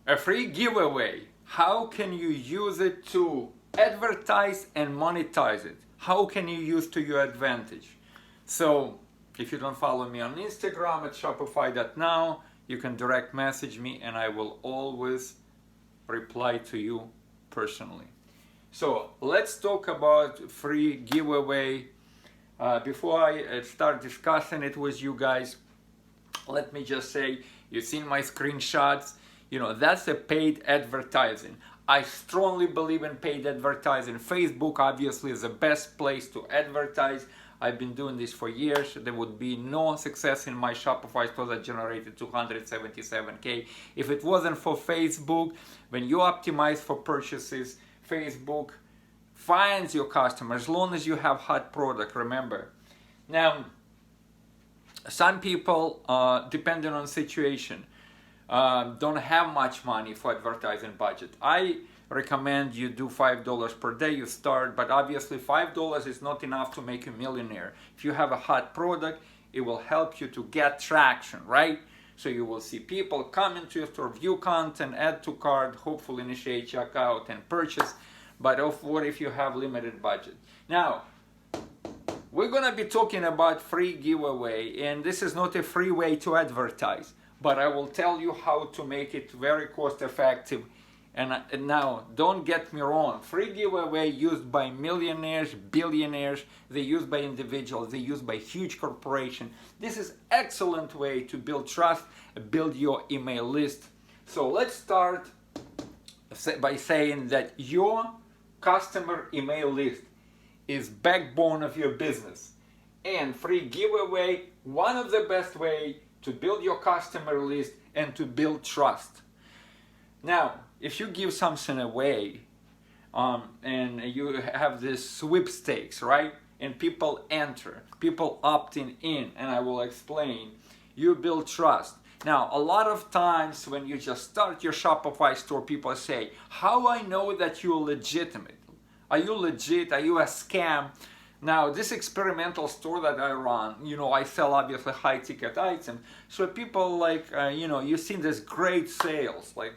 A free giveaway. How can you use it to advertise and monetize it? How can you use to your advantage? So if you don't follow me on Instagram at shopify.now, you can direct message me and I will always reply to you personally. So let's talk about free giveaway. Before I start discussing it with you guys, let me just say, you've seen my screenshots. That's a paid advertising. I strongly believe in paid advertising. Facebook obviously is the best place to advertise. I've been doing this for years. There would be no success in my Shopify store that generated 277K if it wasn't for Facebook. When you optimize for purchases, Facebook finds your customers as long as you have hot product, remember. Now, some people, depending on situation, don't have much money for advertising budget. I recommend you do $5 per day, you start, but obviously $5 is not enough to make you a millionaire. If you have a hot product, it will help you to get traction, right? So you will see people come into your store, view content, add to cart, hopefully initiate checkout and purchase. But what if you have limited budget? Now, we're gonna be talking about free giveaway, and this is not a free way to advertise, but I will tell you how to make it very cost effective. And now, don't get me wrong, free giveaway used by millionaires, billionaires, they used by individuals, they used by huge corporations. This is excellent way to build trust, build your email list. So let's start by saying that your customer email list is backbone of your business. And free giveaway, one of the best way to build your customer list and to build trust. Now, if you give something away and you have this sweepstakes, right? And people enter, people opting in, and I will explain, you build trust. Now, a lot of times when you just start your Shopify store, people say, how I know that you're legitimate? Are you legit? Are you a scam? Now, this experimental store that I run, I sell obviously high ticket items. So people like, you've seen this great sales, like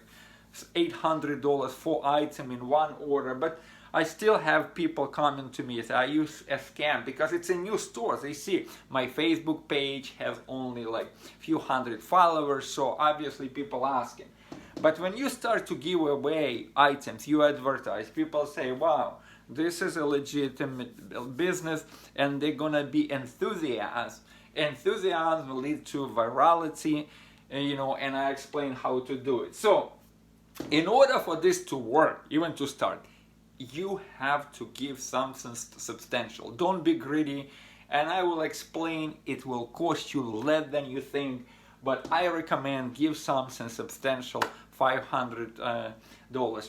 $800 for item in one order, but I still have people coming to me and say, I use a scam because it's a new store. They see my Facebook page has only like a few hundred followers, so obviously people asking. But when you start to give away items, you advertise, people say, wow, this is a legitimate business, and they're gonna be enthusiastic. Enthusiasm will lead to virality, and I explain how to do it. So, in order for this to work, even to start, you have to give something substantial. Don't be greedy, and I will explain it will cost you less than you think, but I recommend give something substantial, $500.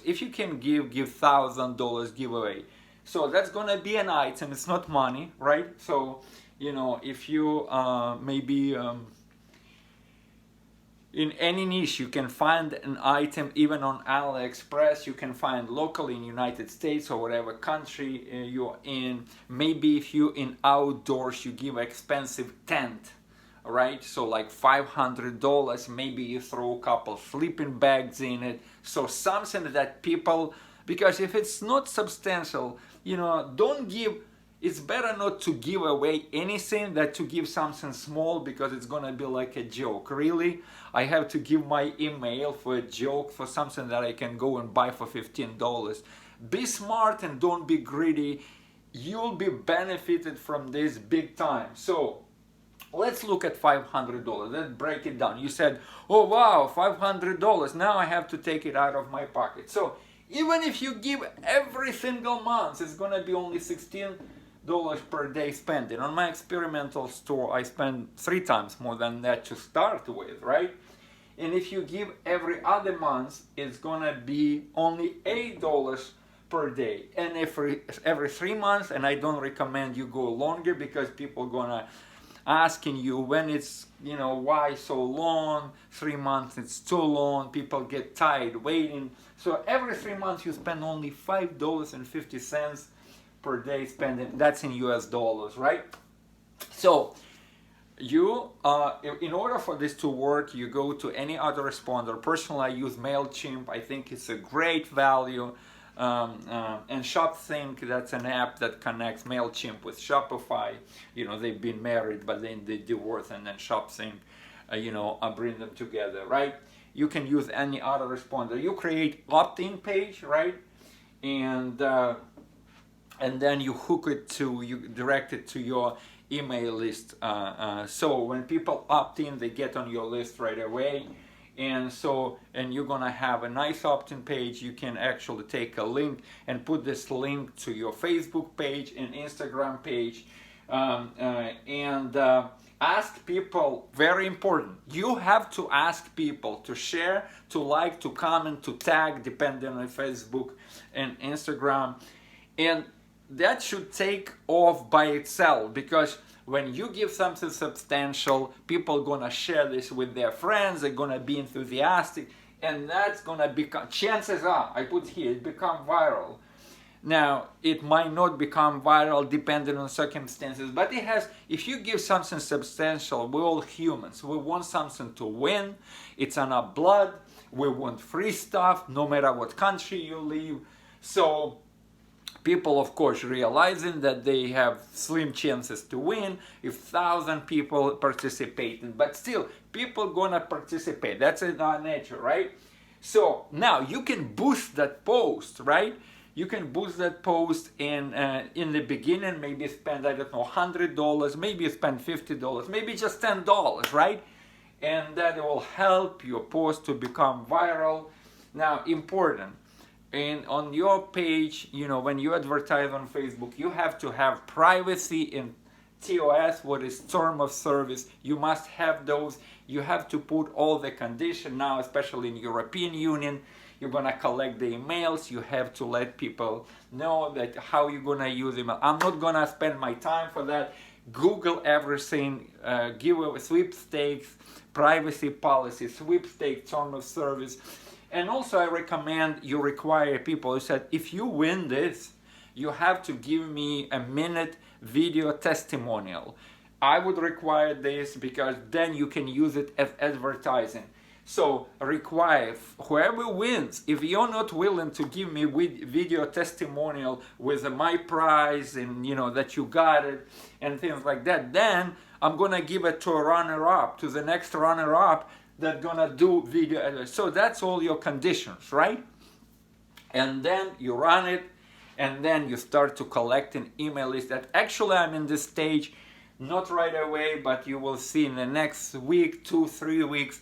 If you can give $1,000 giveaway. So that's gonna be an item, it's not money, right? So, if you maybe in any niche, you can find an item even on AliExpress. You can find locally in United States or whatever country you're in. Maybe if you're in outdoors, you give expensive tent, right? So like $500, maybe you throw a couple sleeping bags in it. So something that people, because if it's not substantial, don't give. It's better not to give away anything than to give something small, because it's gonna be like a joke. Really, I have to give my email for a joke, for something that I can go and buy for $15. Be smart and don't be greedy. You'll be benefited from this big time. So let's look at $500. Let's break it down. You said, oh wow, $500. Now I have to take it out of my pocket. So even if you give every single month, it's gonna be only $16 per day spending. On my experimental store, I spend 3 times more than that to start with, right? And if you give every other month, it's gonna be only $8 per day. And every 3 months, and I don't recommend you go longer, because people gonna asking you when it's, why so long? 3 months, it's too long. People get tired waiting. So every 3 months, you spend only $5.50 per day spending. That's in US dollars, right? So in order for this to work, you go to any autoresponder. Personally, I use MailChimp. I think it's a great value. And ShopSync, that's an app that connects MailChimp with Shopify. They've been married, but then they divorce, and then ShopSync, bring them together, right? You can use any autoresponder. You create opt-in page, right? And then you direct it to your email list. So when people opt in, they get on your list right away. And you're gonna have a nice opt-in page. You can actually take a link and put this link to your Facebook page and Instagram page, and ask people. Very important. You have to ask people to share, to like, to comment, to tag, depending on Facebook and Instagram, and that should take off by itself, because when you give something substantial, people are gonna share this with their friends, they're gonna be enthusiastic, and that's gonna become, chances are, I put here, it become viral. Now, it might not become viral depending on circumstances, but it has, if you give something substantial, we're all humans, we want something to win, it's in our blood, we want free stuff, no matter what country you live. So people, of course, realizing that they have slim chances to win if 1,000 people participated, but still, people gonna participate. That's in our nature, right? So now you can boost that post, right? You can boost that post in the beginning, maybe spend, I don't know, $100, maybe spend $50, maybe just $10, right? And that will help your post to become viral. Now, important. And on your page, when you advertise on Facebook, you have to have privacy in TOS, what is term of service. You must have those. You have to put all the conditions. Now, especially in European Union, you're gonna collect the emails. You have to let people know that how you're gonna use email. I'm not gonna spend my time for that. Google everything, giveaway, sweepstakes, privacy policy, sweepstakes, term of service. And also I recommend you require people who said, if you win this, you have to give me a minute video testimonial. I would require this because then you can use it as advertising. So require, whoever wins, if you're not willing to give me video testimonial with my prize and that you got it and things like that, then I'm gonna give it to a runner-up, to the next runner-up that's gonna do video. So that's all your conditions, right? And then you run it, and then you start to collect an email list. That actually I'm in this stage, not right away, but you will see in the next week, 2-3 weeks.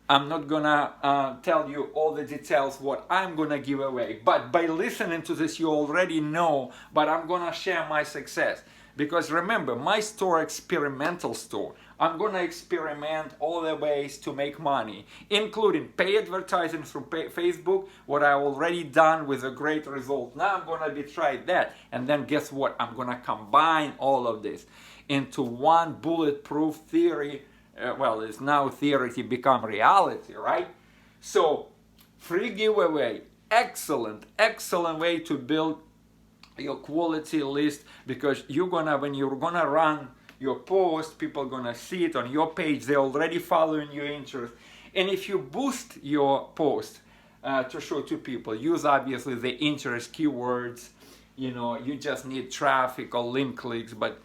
I'm not gonna tell you all the details what I'm gonna give away, but by listening to this you already know, but I'm gonna share my success. Because remember, my store, experimental store, I'm gonna experiment all the ways to make money, including pay advertising through Facebook, what I already done with a great result. Now I'm gonna try that, and then guess what? I'm gonna combine all of this into one bulletproof theory. Well, it's now theory to become reality, right? So, free giveaway, excellent way to build your quality list, because when you're gonna run your post, people are gonna see it on your page. They're already following your interest. And if you boost your post to show to people, use obviously the interest keywords. You just need traffic or link clicks, but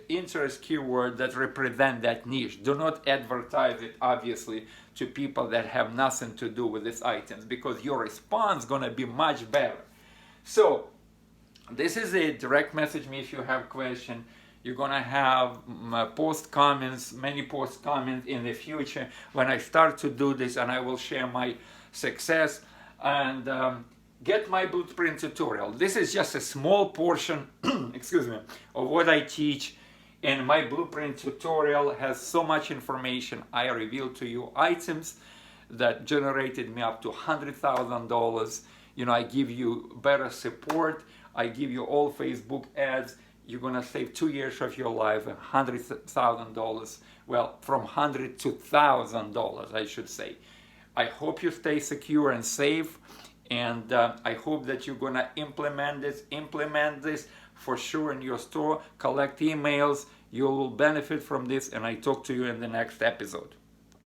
interest keyword that represent that niche. Do not advertise it obviously to people that have nothing to do with these items, because your response is gonna be much better. So this is it. Direct message me if you have question. You're gonna have many post comments in the future when I start to do this, and I will share my success. And get my blueprint tutorial. This is just a small portion excuse me, of what I teach, and my blueprint tutorial has so much information. I reveal to you items that generated me up to $100,000. I give you better support. I give you all Facebook ads. You're gonna save 2 years of your life, $100,000. Well, from $100 to $1,000, I should say. I hope you stay secure and safe, and I hope that you're gonna implement this for sure in your store. Collect emails, You will benefit from this, and I talk to you in the next episode.